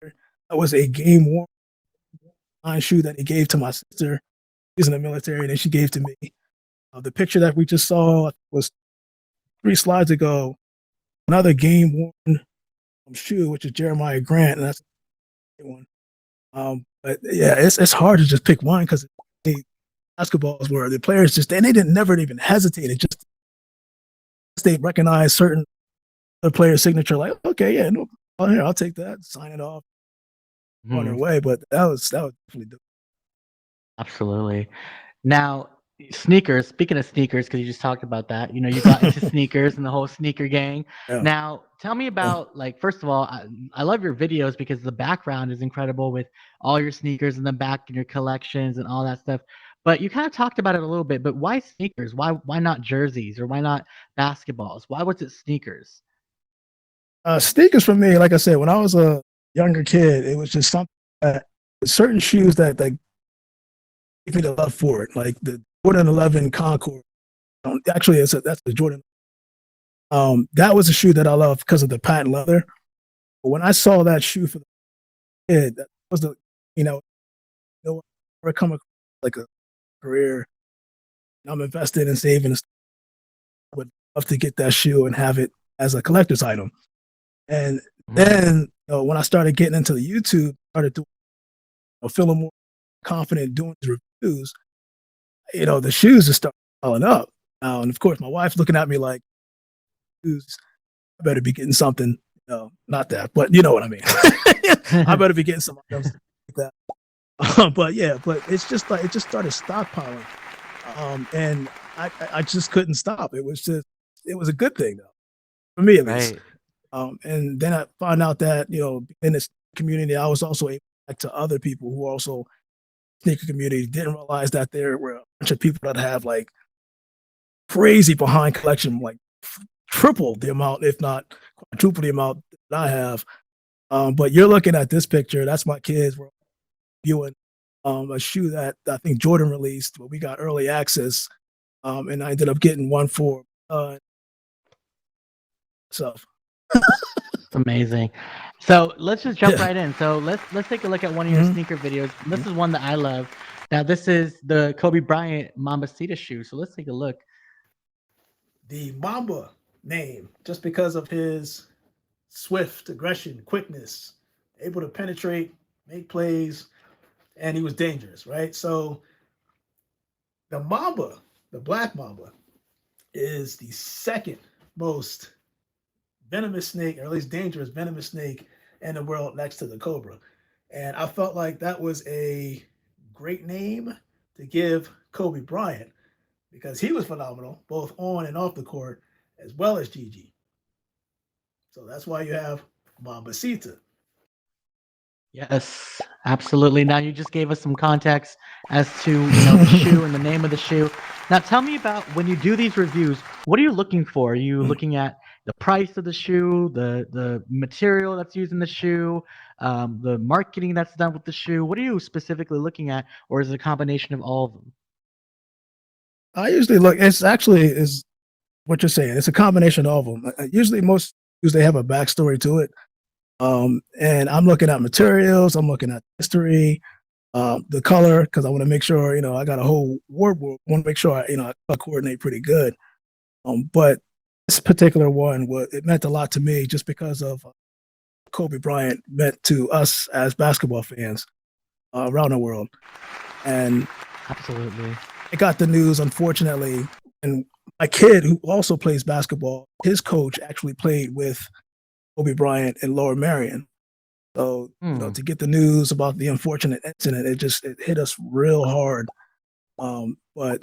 Speaker 7: That was a game worn shoe that he gave to my sister. She's in the military, and then she gave to me. The picture that we just saw was 3 slides ago. Another game worn shoe, which is Jeremiah Grant, and that's the one. But yeah, it's hard to just pick one because the basketballs were the players just and they didn't never even hesitate. It just they recognize certain other players' signature, like okay, yeah, no, here I'll take that, sign it off, on their way. But that was definitely dope.
Speaker 2: Absolutely. Now, sneakers, speaking of sneakers, because you just talked about that, you got into sneakers and the whole sneaker gang.
Speaker 7: Yeah.
Speaker 2: Now, tell me about, like, first of all, I love your videos because the background is incredible with all your sneakers in the back and your collections and all that stuff. But you kind of talked about it a little bit, but why sneakers? Why not jerseys or why not basketballs? Why was it sneakers?
Speaker 7: Sneakers for me, like I said, when I was a younger kid, it was just something that certain shoes that gave me the love for it, like the Jordan 11 Concord. Actually, that's the Jordan. That was a shoe that I loved because of the patent leather. But when I saw that shoe for the kid, that was the ever come across like a career. I'm invested in saving. I would love to get that shoe and have it as a collector's item. And then when I started getting into the YouTube, started doing, feeling more confident doing these reviews, the shoes just started piling up. And of course, my wife's looking at me like, shoes, I better be getting something. Not that, but you know what I mean. I better be getting some items like that. But it's just like it just started stockpiling, and I just couldn't stop. It was a good thing though, for me at least.
Speaker 2: Right.
Speaker 7: And then I found out that in this community, I was also able to connect to other people who also sneaker community. Didn't realize that there were a bunch of people that have like crazy behind collection, like triple the amount, if not quadruple the amount that I have. But you're looking at this picture. That's my kids were viewing a shoe that I think Jordan released, but we got early access, and I ended up getting one for myself.
Speaker 2: It's amazing. So let's just jump right in. So let's take a look at one of your sneaker videos. This is one that I love. Now this is the Kobe Bryant Mambacita shoe. So let's take a look.
Speaker 5: The Mamba name, just because of his swift aggression, quickness, able to penetrate, make plays, and he was dangerous, right? So the Mamba, the Black Mamba, is the second most venomous snake, or at least dangerous venomous snake in the world next to the Cobra. And I felt like that was a great name to give Kobe Bryant because he was phenomenal, both on and off the court, as well as Gigi. So that's why you have Mambacita.
Speaker 2: Yes, absolutely. Now you just gave us some context as to the shoe and the name of the shoe. Now tell me about when you do these reviews, what are you looking for? Are you looking at the price of the shoe, the material that's used in the shoe, the marketing that's done with the shoe? What are you specifically looking at, or is it a combination of all of them?
Speaker 7: I usually look. It's actually is what you're saying. It's a combination of them. Usually, most shoes they have a backstory to it. And I'm looking at materials. I'm looking at history, the color, because I want to make sure I got a whole wardrobe. I want to make sure I coordinate pretty good. But this particular one, it meant a lot to me just because of Kobe Bryant meant to us as basketball fans around the world. And
Speaker 2: Absolutely.
Speaker 7: I got the news, unfortunately, And my kid, who also plays basketball, his coach actually played with Kobe Bryant and Lower Marion. So, to get the news about the unfortunate incident, it hit us real hard. But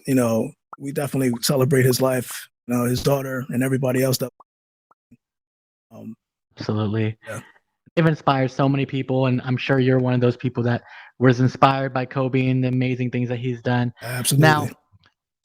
Speaker 7: we definitely celebrate his life, his daughter and everybody else that.
Speaker 2: Absolutely.
Speaker 7: Yeah.
Speaker 2: It inspires so many people, and I'm sure you're one of those people that was inspired by Kobe and the amazing things that he's done.
Speaker 7: Absolutely.
Speaker 2: Now,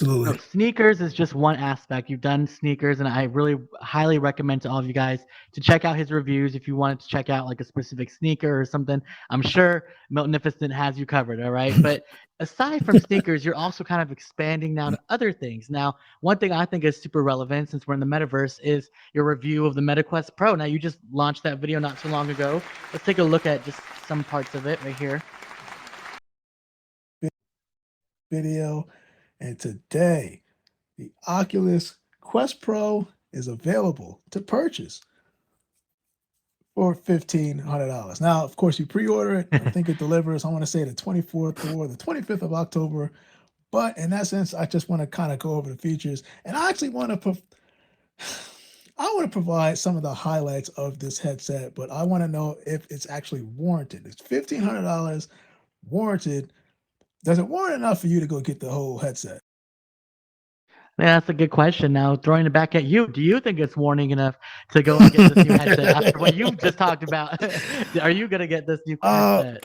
Speaker 7: Absolutely.
Speaker 2: sneakers is just one aspect. You've done sneakers, and I really highly recommend to all of you guys to check out his reviews if you wanted to check out like a specific sneaker or something. I'm sure Miltnificent has you covered, all right? But aside from sneakers, you're also kind of expanding now to other things. Now, one thing I think is super relevant since we're in the metaverse is your review of the MetaQuest Pro. Now, you just launched that video not too long ago. Let's take a look at just some parts of it right here.
Speaker 7: Video. And today, the Oculus Quest Pro is available to purchase for $1,500. Now, of course, you pre-order it. I think it delivers, I want to say the 24th or the 25th of October. But in essence, I just want to kind of go over the features. And I actually want to provide some of the highlights of this headset, but I want to know if it's actually warranted. It's $1,500 warranted. Does it warrant enough for you to go get the whole headset?
Speaker 2: Yeah, that's a good question. Now, throwing it back at you, do you think it's warning enough to go and get this new headset after what you've just talked about? Are you going to get this new headset?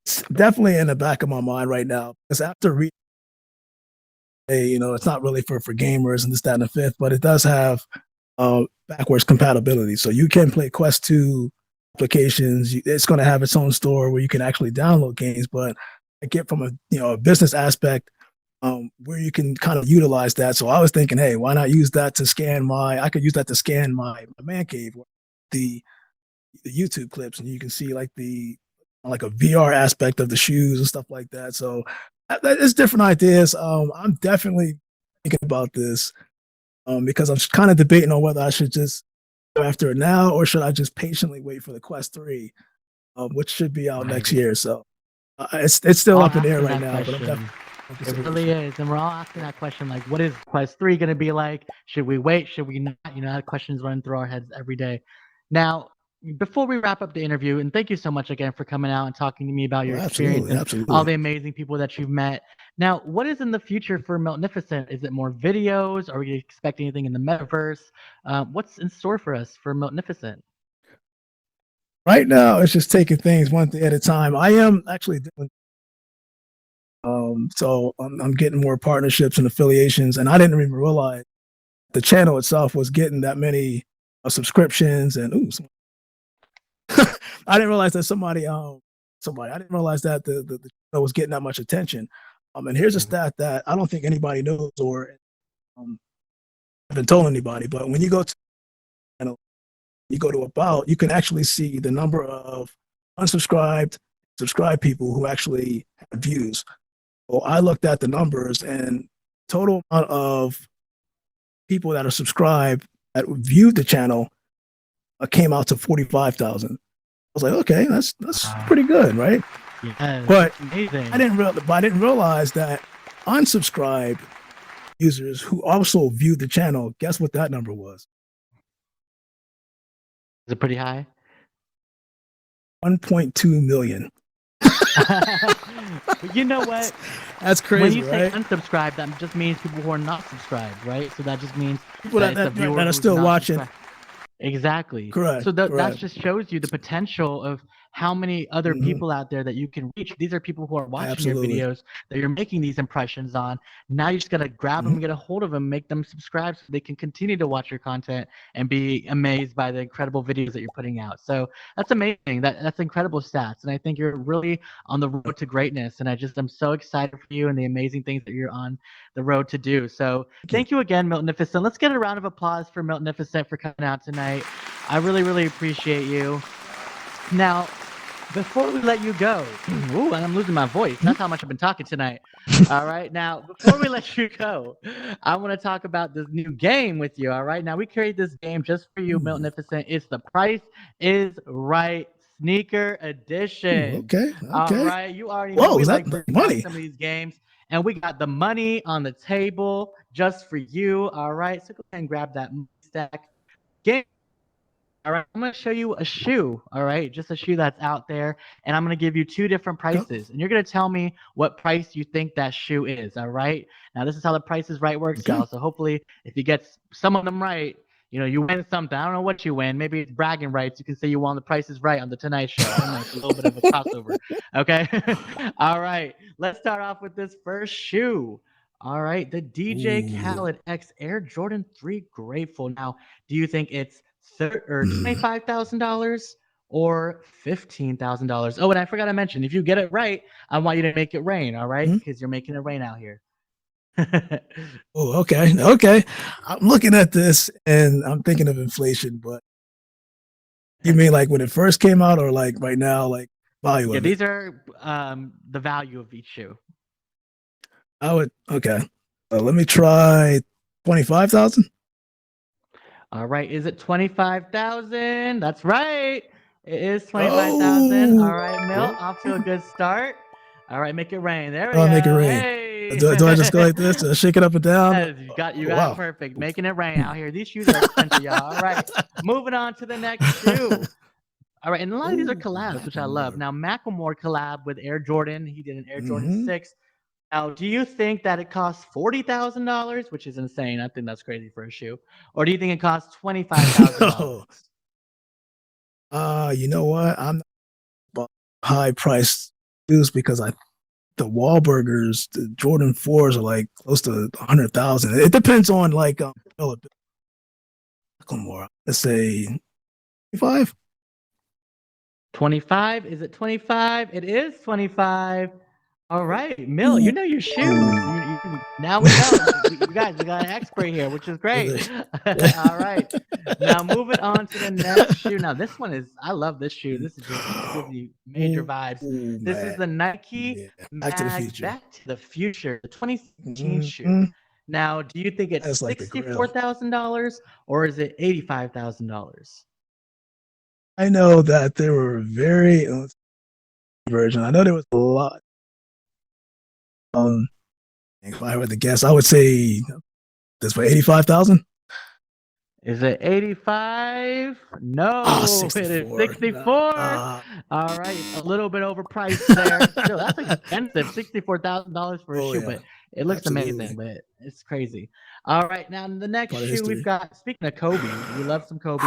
Speaker 7: It's definitely in the back of my mind right now, because after reading, it's not really for gamers and this, that, and the fifth, but it does have backwards compatibility. So you can play Quest 2 applications. It's going to have its own store where you can actually download games, but I get from a business aspect where you can kind of utilize that. So I was thinking, hey, why not use that to scan I could use that to scan my man cave, the YouTube clips, and you can see like a VR aspect of the shoes and stuff like that. So it's different ideas. I'm definitely thinking about this because I'm kind of debating on whether I should just go after it now or should I just patiently wait for the Quest 3, which should be out next year. So it's still up in the air right now. But I'm definitely.
Speaker 2: It really is. And we're all asking that question, like, what is Quest 3 going to be like? Should we wait? Should we not? That question's running through our heads every day. Now, before we wrap up the interview, and thank you so much again for coming out and talking to me about your experience and all the amazing people that you've met. Now, what is in the future for Miltnificent? Is it more videos? Are we expecting anything in the metaverse? What's in store for us for Miltnificent?
Speaker 7: Right now, it's just taking things one day at a time. I am actually doing so I'm getting more partnerships and affiliations, and I didn't even realize the channel itself was getting that many subscriptions. And I didn't realize that I didn't realize that the channel was getting that much attention. And here's a stat that I don't think anybody knows or haven't told anybody, but when you go to about, you can actually see the number of subscribed people who actually have views. So I looked at the numbers, and total amount of people that are subscribed that viewed the channel came out to 45,000. I was like, okay, that's pretty good, right?
Speaker 2: Yeah,
Speaker 7: but
Speaker 2: amazing.
Speaker 7: I didn't realize that unsubscribed users who also viewed the channel, guess what that number was?
Speaker 2: Is it pretty high?
Speaker 7: 1.2 million.
Speaker 2: But you know what?
Speaker 7: That's crazy.
Speaker 2: When you say
Speaker 7: right?
Speaker 2: unsubscribed, that just means people who are not subscribed, right? So that just means
Speaker 7: people that are still watching.
Speaker 2: Exactly.
Speaker 7: Correct.
Speaker 2: So that just shows you the potential of how many other people out there that you can reach. These are people who are watching your videos that you're making these impressions on. Now you just got to grab them, get a hold of them, make them subscribe so they can continue to watch your content and be amazed by the incredible videos that you're putting out. So that's amazing. That's incredible stats. And I think you're really on the road to greatness. And I'm so excited for you and the amazing things that you're on the road to do. So thank you again, Miltnificent. Let's get a round of applause for Miltnificent for coming out tonight. I really, really appreciate you. Now, before we let you go, and I'm losing my voice. That's how much I've been talking tonight. All right. Now, before we let you go, I want to talk about this new game with you. All right. Now, we created this game just for you, Miltnificent. It's the Price is Right Sneaker Edition.
Speaker 7: Okay.
Speaker 2: All right. You already know we like money. Some of these games. And we got the money on the table just for you. All right. So go ahead and grab that stack. Game. All right. I'm going to show you a shoe. All right. Just a shoe that's out there. And I'm going to give you two different prices. And you're going to tell me what price you think that shoe is. All right. Now, this is how the Price is Right works, y'all. So hopefully, if you get some of them right, you win something. I don't know what you win. Maybe it's bragging rights. You can say you won the Price is Right on the Tonight Show. I don't know. It's a little bit of a crossover. Okay. All right. Let's start off with this first shoe. All right. The DJ Khaled X Air Jordan 3 Grateful. Now, do you think it's $25,000 or $15,000? Oh, and I forgot to mention, if you get it right, I want you to make it rain. All right. Because you're making it rain out here.
Speaker 7: Oh, okay. I'm looking at this and I'm thinking of inflation, but you mean like when it first came out, or like right now, like value?
Speaker 2: Yeah, these are the value of each shoe.
Speaker 7: Okay. Let me try 25,000.
Speaker 2: All right, is it 25,000? That's right. It is 25,000. All right, Milt, off to a good start. All right, make it rain. There we go.
Speaker 7: Make it rain.
Speaker 2: Hey.
Speaker 7: Do I just go like this? Shake it up and down?
Speaker 2: Yes, you got it perfect. Making it rain out here. These shoes are expensive, y'all. All right, moving on to the next shoe. All right, and a lot of these are collabs, which I love. Now, Macklemore collab with Air Jordan. He did an Air Jordan 6. Now, do you think that it costs $40,000, which is insane? I think that's crazy for a shoe. Or do you think it costs $25,000?
Speaker 7: You know what? I'm not high priced shoes because the Wahlburgers, the Jordan 4s are like close to 100,000. It depends on like more. Let's say 25.
Speaker 2: 25? Is it 25? It is 25. All right, Mill, you know your shoes. Now we know. You guys, we got an expert here, which is great. All right. Now moving on to the next shoe. Now this one is, I love this shoe. This is just gives you major vibes. This is the Nike
Speaker 7: Back to the Future.
Speaker 2: Back to the Future, the 2016 shoe. Now, do you think it's $64,000 or is it $85,000?
Speaker 7: I know that there were very version. I know there was a lot. If I were to guess, I would say this for 85,000.
Speaker 2: Is it 85? No, it is 64. All right, a little bit overpriced there. Still, that's expensive, $64,000 for a shoe, but it looks amazing, but it's crazy. All right, now the next shoe we've got, speaking of Kobe, we love some Kobe,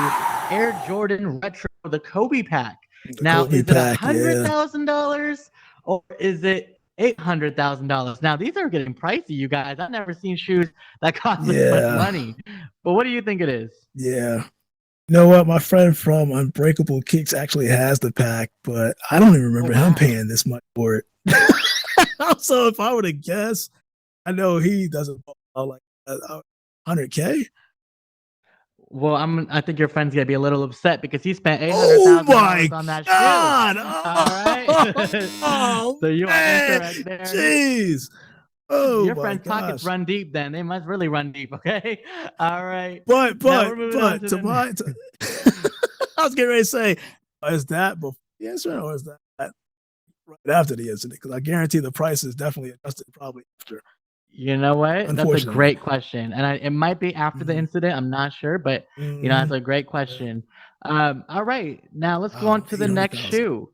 Speaker 2: Air Jordan Retro, the Kobe pack. Now, is it $100,000 or is it $800,000? Now, these are getting pricey, you guys. I've never seen shoes that cost this much money. But what do you think it is?
Speaker 7: Yeah. You know what? My friend from Unbreakable Kicks actually has the pack, but I don't even remember him paying this much for it. So if I were to guess, I know he doesn't like 100K.
Speaker 2: Well, I think your friend's gonna be a little upset because he spent $800,000 on that shoe. All right. So you are incorrect there.
Speaker 7: Jeez. Oh,
Speaker 2: your friend's pockets run deep. Then they must really run deep. Okay. All right.
Speaker 7: But I was getting ready to say, is that before the incident or is that right after the incident? Because I guarantee the price is definitely adjusted probably after.
Speaker 2: You know what? That's a great question, and it might be after the incident. I'm not sure, but that's a great question. All right, now let's go on to the next shoe.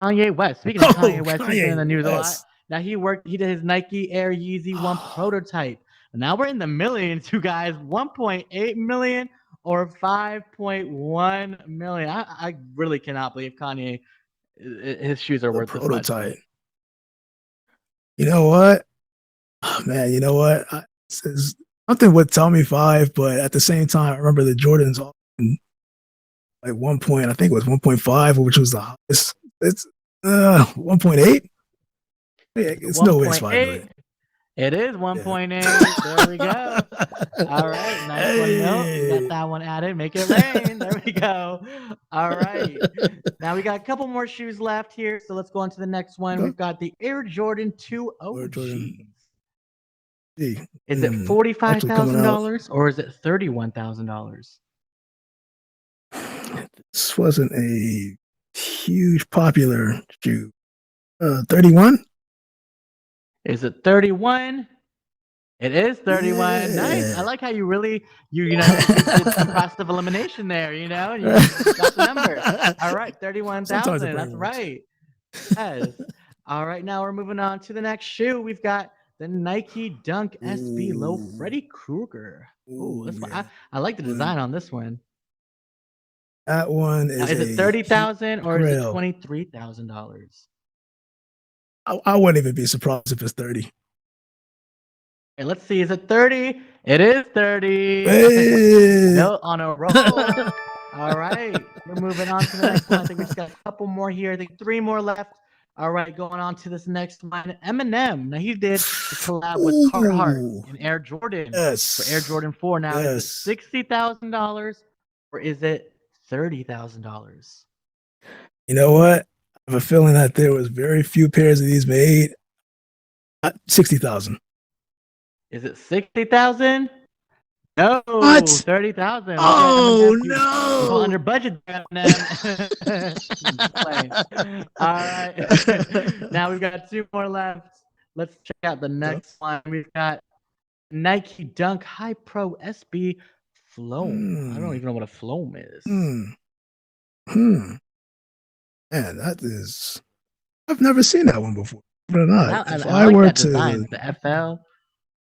Speaker 2: Kanye West. Speaking of Kanye West, he's in the news a lot. Now he did his Nike Air Yeezy 1 prototype. And now we're in the millions, you guys. 1.8 million or 5.1 million. I really cannot believe Kanye, his shoes are worth this much.
Speaker 7: You know what? Oh, man, you know what? Something would tell me 5, but at the same time, I remember the Jordans at one point, I think it was 1.5, which was the highest. It's 1.8. It's no way it's 5 million.
Speaker 2: It is 1.8. There we go. All right. Nice one, Milt. You got that one added. Make it rain. There we go. All right. Now we got a couple more shoes left here. So let's go on to the next one. We've got the Air Jordan 2 OGs. Is it $45,000 or is it $31,000?
Speaker 7: This wasn't a huge popular shoe. 31?
Speaker 2: Is it 31? It is 31. Nice. I
Speaker 7: Yeah.
Speaker 2: like how you really you did some process of elimination there, and you got the number. All right,
Speaker 7: Sometimes the
Speaker 2: 31,000. That's
Speaker 7: brain works.
Speaker 2: right. Yes. All right, now we're moving on to the next shoe. We've got the Nike Dunk SB Low
Speaker 7: Ooh.
Speaker 2: Freddy Krueger. Ooh,
Speaker 7: Ooh, yeah.
Speaker 2: I like the design on this one.
Speaker 7: That one
Speaker 2: Now,
Speaker 7: is
Speaker 2: is it
Speaker 7: a
Speaker 2: 30,000 or is it
Speaker 7: grail.
Speaker 2: $23,000?
Speaker 7: I wouldn't even be surprised if it's 30.
Speaker 2: Okay, let's see. Is it 30? It is 30.
Speaker 7: Hey!
Speaker 2: Milt on a roll. All right. We're moving on to the next one. I think we just got a couple more here. I think 3 more left. All right. Going on to this next one. Eminem. Now, he did a collab with Carhartt
Speaker 7: Ooh.
Speaker 2: and Air Jordan
Speaker 7: Yes.
Speaker 2: for Air Jordan 4. Now,
Speaker 7: Yes.
Speaker 2: is it $60,000 or is it $30,000?
Speaker 7: You know what? I have a feeling that there was very few pairs of these made. 60,000.
Speaker 2: Is it 60,000? No,
Speaker 7: What?
Speaker 2: 30,000.
Speaker 7: Oh,
Speaker 2: You're
Speaker 7: no.
Speaker 2: under budget, Eminem. Just playing. All right. Now we've got 2 more left. Let's check out the next one. We've got Nike Dunk High Pro SB Floam. I don't even know what a Floam is.
Speaker 7: Man, that is. I've never seen that one before. But not. If
Speaker 2: I
Speaker 7: I
Speaker 2: like
Speaker 7: were
Speaker 2: that
Speaker 7: to.
Speaker 2: design. The FL.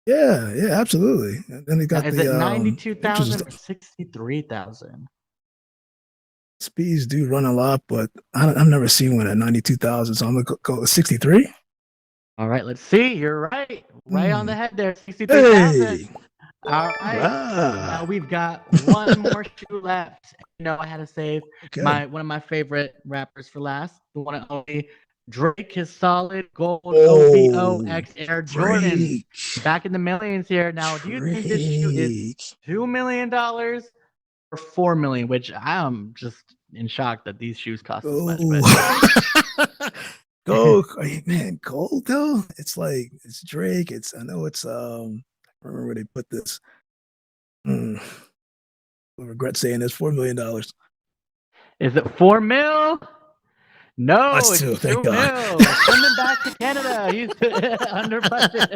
Speaker 7: Yeah, absolutely. And then it got
Speaker 2: Is
Speaker 7: the
Speaker 2: it 92,000 or
Speaker 7: pictures.
Speaker 2: 63,000?
Speaker 7: Speeds do run a lot, but I've never seen one at 92,000. So I'm gonna go 63.
Speaker 2: All right, let's see. You're right. Right on the head there. 63,000.
Speaker 7: Hey.
Speaker 2: All right. Now
Speaker 7: Wow.
Speaker 2: we've got one more shoe left. I had to save
Speaker 7: Okay.
Speaker 2: one of my favorite rappers for last. The one and only Drake, his solid gold
Speaker 7: Oh,
Speaker 2: OVO X Air Jordan.
Speaker 7: Drake.
Speaker 2: Back in the millions here. Now, do you think this shoe is $2 million or $4 million? Which I'm just in shock that these shoes cost this much. But
Speaker 7: Gold, man, gold though. It's like it's Drake. I know it's I remember where they put this. I regret saying this. $4 million.
Speaker 2: Is it 4 mil? No,
Speaker 7: That's
Speaker 2: it's
Speaker 7: 2.
Speaker 2: 2
Speaker 7: Thank
Speaker 2: mil.
Speaker 7: God.
Speaker 2: Send him back to Canada. He's under budget.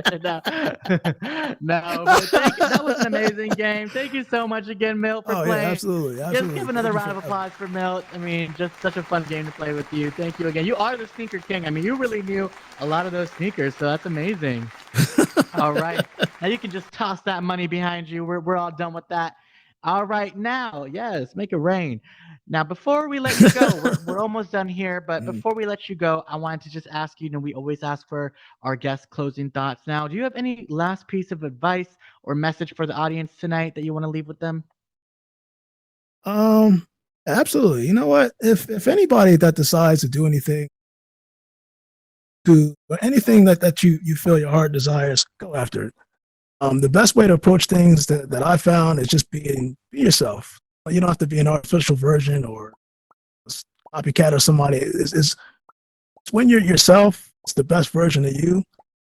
Speaker 2: No, but that was an amazing game. Thank you so much again, Milt, for playing.
Speaker 7: Yeah, absolutely.
Speaker 2: Just give another round of applause for Milt. I mean, just such a fun game to play with you. Thank you again. You are the sneaker king. I mean, you really knew a lot of those sneakers, so that's amazing. All right. Now you can just toss that money behind you. We're all done with that. All right. Now, yes, make it rain. Now, before we let you go, we're almost done here, but before we let you go, I wanted to just ask you, we always ask for our guest closing thoughts. Now, do you have any last piece of advice or message for the audience tonight that you want to leave with them?
Speaker 7: Absolutely. You know what? If anybody that decides to do anything, anything that you feel your heart desires, go after it. The best way to approach things that I found is just be yourself. You don't have to be an artificial version or a copycat or somebody. It's when you're yourself, it's the best version of you.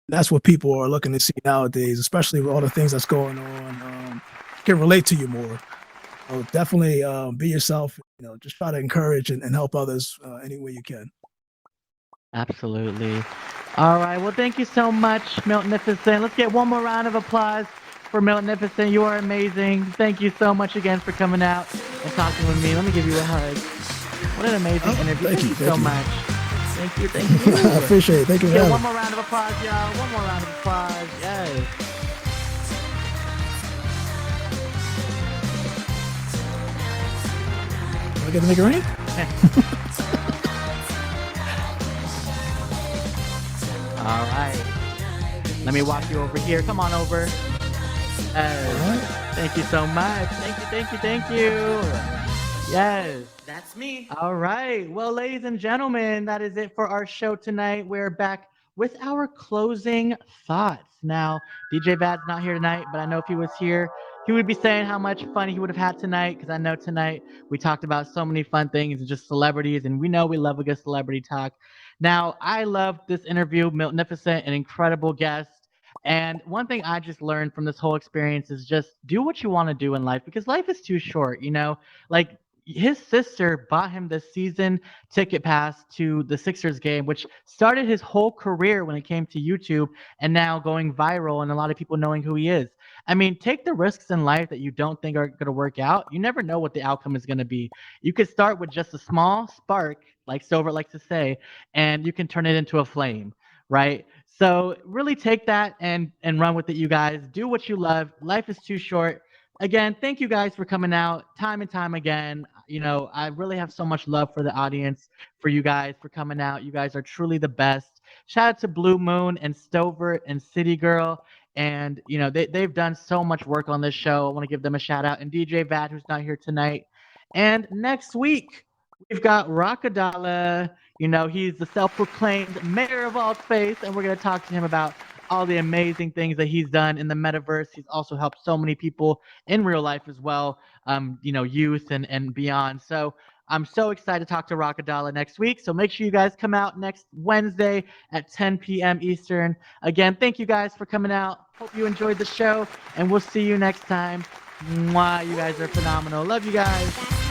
Speaker 7: That's what people are looking to see nowadays, especially with all the things that's going on. Can relate to you more. So definitely be yourself. Just try to encourage and help others any way you can.
Speaker 2: Absolutely. All right. Well, thank you so much, Miltnificent. Let's get one more round of applause for Miltnificent. You are amazing. Thank you so much again for coming out and talking with me. Let me give you a hug. What an amazing interview. Thank you so much. Thank you.
Speaker 7: I appreciate it. Thank you.
Speaker 2: Yeah, one more round of applause, y'all. One more round of applause. Yes.
Speaker 7: Do I get to make it rain?
Speaker 2: All right. Let me walk you over here. Come on over. Thank you so much. Thank you. Yes.
Speaker 8: That's me.
Speaker 2: All right. Well, ladies and gentlemen, that is it for our show tonight. We're back with our closing thoughts. Now, DJ Vad's not here tonight, but I know if he was here, he would be saying how much fun he would have had tonight, because I know tonight we talked about so many fun things and just celebrities, and we know we love a good celebrity talk. Now, I loved this interview. Miltnificent, an incredible guest. And one thing I just learned from this whole experience is just do what you want to do in life, because life is too short, Like, his sister bought him the season ticket pass to the Sixers game, which started his whole career when it came to YouTube and now going viral and a lot of people knowing who he is. I mean, take the risks in life that you don't think are going to work out. You never know what the outcome is going to be. You could start with just a small spark, like Silver likes to say, and you can turn it into a flame, right? So really take that and run with it, you guys. Do what you love. Life is too short. Again, thank you guys for coming out time and time again. You know, I really have so much love for the audience, for you guys, for coming out. You guys are truly the best. Shout out to Blue Moon and Stovert and City Girl. And, you know, they've done so much work on this show. I want to give them a shout out. And DJ Vat, who's not here tonight. And next week, we've got Rockadala. You know, he's the self-proclaimed mayor of Alt Space, and we're going to talk to him about all the amazing things that he's done in the metaverse. He's also helped so many people in real life as well, you know, youth and beyond. So I'm so excited to talk to Rockadala next week. So make sure you guys come out next Wednesday at 10 p.m. Eastern. Again, thank you guys for coming out. Hope you enjoyed the show, and we'll see you next time. Mwah, you guys are phenomenal. Love you guys.